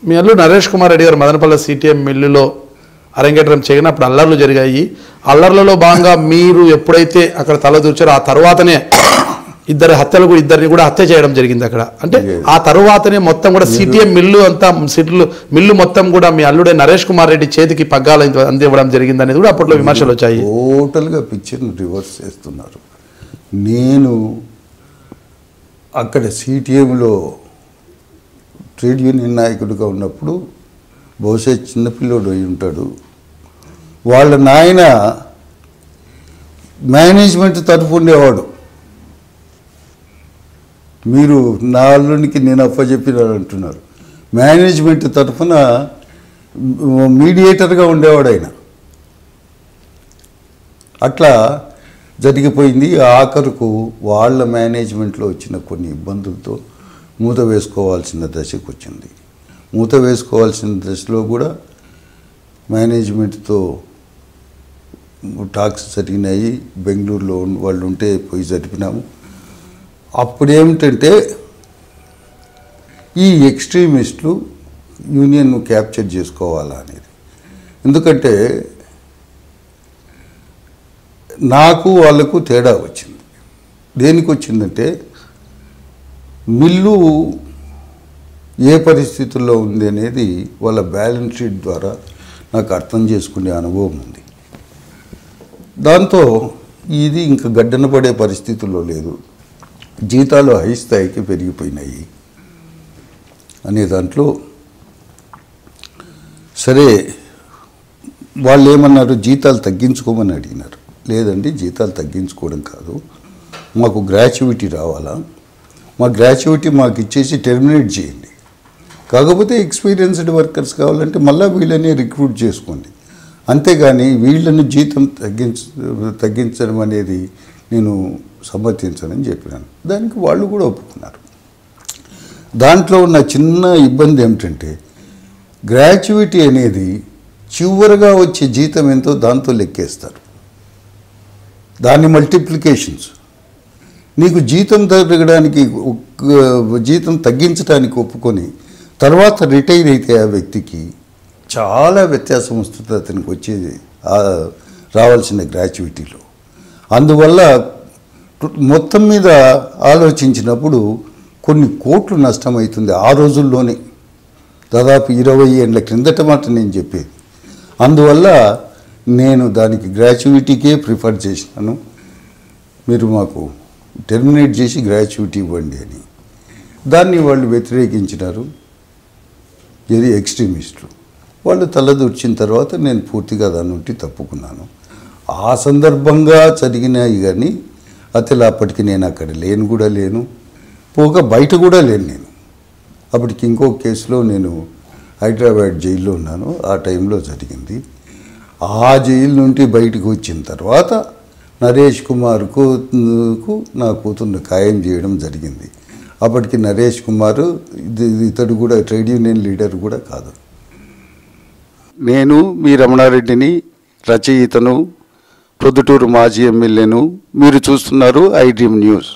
మీ అల్లుడు నరేష్ కుమార్ రెడ్డి గారు మదనపల్లి సిటిఎం మిల్లులో అరంగేట్రం చేయగానే అప్పుడు అల్లర్లు జరిగాయి. అల్లర్లలో భాగంగా మీరు ఎప్పుడైతే అక్కడ తలదూర్చారో ఆ తర్వాతనే ఇద్దరిని కూడా హత్య చేయడం జరిగింది అక్కడ. అంటే ఆ తర్వాతనే మొత్తం కూడా సిటిఎం మిల్లు అంతా మిల్లు మొత్తం కూడా మీ అల్లుడే నరేష్ కుమార్ రెడ్డి చేతికి పగ్గాలు అందివ్వడం జరిగింది అనేది కూడా అప్పట్లో విమర్శలు వచ్చాయి. టోటల్గా పిక్చర్ని రివర్స్ చేస్తున్నారు. నేను అక్కడ సిటిఎంలో ట్రేడ్ యూనియన్ నాయకుడిగా ఉన్నప్పుడు బహుశా చిన్నపిల్లోడు అయి ఉంటాడు. వాళ్ళ నాయన మేనేజ్మెంట్ తరఫు ఉండేవాడు. మీరు నా అల్లునికి నేను అప్పచెప్పినాను అంటున్నారు. మేనేజ్మెంట్ తరఫున మీడియేటర్గా ఉండేవాడు ఆయన. అట్లా జరిగిపోయింది. ఆఖరుకు వాళ్ళ మేనేజ్మెంట్లో వచ్చిన కొన్ని ఇబ్బందులతో మూత వేసుకోవాల్సిన దశకు వచ్చింది. మూత వేసుకోవాల్సిన దశలో కూడా మేనేజ్మెంట్తో టాక్స్ జరిగినాయి. బెంగళూరులో వాళ్ళు ఉంటే పోయి జరిపినాము. అప్పుడేమిటంటే ఈ ఎక్స్ట్రీమిస్టులు యూనియన్ను క్యాప్చర్ చేసుకోవాలా అనేది. ఎందుకంటే నాకు వాళ్ళకు తేడా వచ్చింది. దేనికి వచ్చిందంటే మిల్లు ఏ పరిస్థితుల్లో ఉంది అనేది వాళ్ళ బ్యాలెన్స్ షీట్ ద్వారా నాకు అర్థం చేసుకునే అనుభవం ఉంది. దాంతో ఇది ఇంకా గడ్డన పడే పరిస్థితుల్లో లేదు. జీతాలు హై స్థాయికి పెరిగిపోయినాయి అనే దాంట్లో సరే వాళ్ళు ఏమన్నారు, జీతాలు తగ్గించుకోమని అడిగినారు. లేదండి, జీతాలు తగ్గించుకోవడం కాదు, మాకు గ్రాట్యుయిటీ రావాలా, మా గ్రాట్యుయిటీ మాకు ఇచ్చేసి టెర్మినేట్ చేయండి, కాకపోతే ఎక్స్పీరియన్స్డ్ వర్కర్స్ కావాలంటే మళ్ళీ వీళ్ళని రిక్రూట్ చేసుకోండి, అంతేగాని వీళ్ళను జీతం తగ్గించడం అనేది నేను సమ్మతించనని చెప్పినాను. దానికి వాళ్ళు కూడా ఒప్పుకున్నారు. దాంట్లో ఉన్న చిన్న ఇబ్బంది ఏమిటంటే గ్రాట్యుయిటీ అనేది చివరిగా వచ్చే జీతం ఎంతో దాంతో లెక్కేస్తారు. దాని మల్టిప్లికేషన్స్ నీకు జీతం తగ్గించడానికి ఒప్పుకొని తర్వాత రిటైర్ అయితే ఆ వ్యక్తికి చాలా వ్యత్యాసం వస్తుంది అతనికి వచ్చేది రావాల్సిన గ్రాట్యుయిటీలో. అందువల్ల మొత్తం మీద ఆలోచించినప్పుడు కొన్ని కోట్లు నష్టమవుతుంది ఆ రోజుల్లోనే. దాదాపు 20 ఏళ్ళ క్రిందట మాట నేను చెప్పేది. అందువల్ల నేను దానికి గ్రాట్యుయిటీకే ప్రిఫర్ చేసినాను. మీరు మాకు టెర్మినేట్ చేసి గ్రాట్యుయిటీ ఇవ్వండి అని. దాన్ని వాళ్ళు వ్యతిరేకించినారు. ఇది ఎక్స్ట్రీమిస్టులు. వాళ్ళు తలదూర్చిన తర్వాత నేను పూర్తిగా దాని నుండి తప్పుకున్నాను. ఆ సందర్భంగా జరిగినాయి కానీ అసలు అప్పటికి నేను అక్కడ లేను, పోగా బయట కూడా లేను. నేను అప్పటికి ఇంకో కేసులో నేను హైదరాబాద్ జైల్లో ఉన్నాను. ఆ టైంలో జరిగింది. ఆ జైలు నుండి బయటకు వచ్చిన తర్వాత నరేష్ కుమార్కు నా కూతుర్ని ఖాయం చేయడం జరిగింది. అప్పటికి నరేష్ కుమార్ ఇతడు కూడా ట్రేడ్ యూనియన్ లీడర్ కూడా కాదు. నేను మీ రమణారెడ్డిని, రచయితను, ప్రొద్దుటూరు మాజీ ఎమ్మెల్యేను. మీరు చూస్తున్నారు ఐ డ్రీమ్ న్యూస్.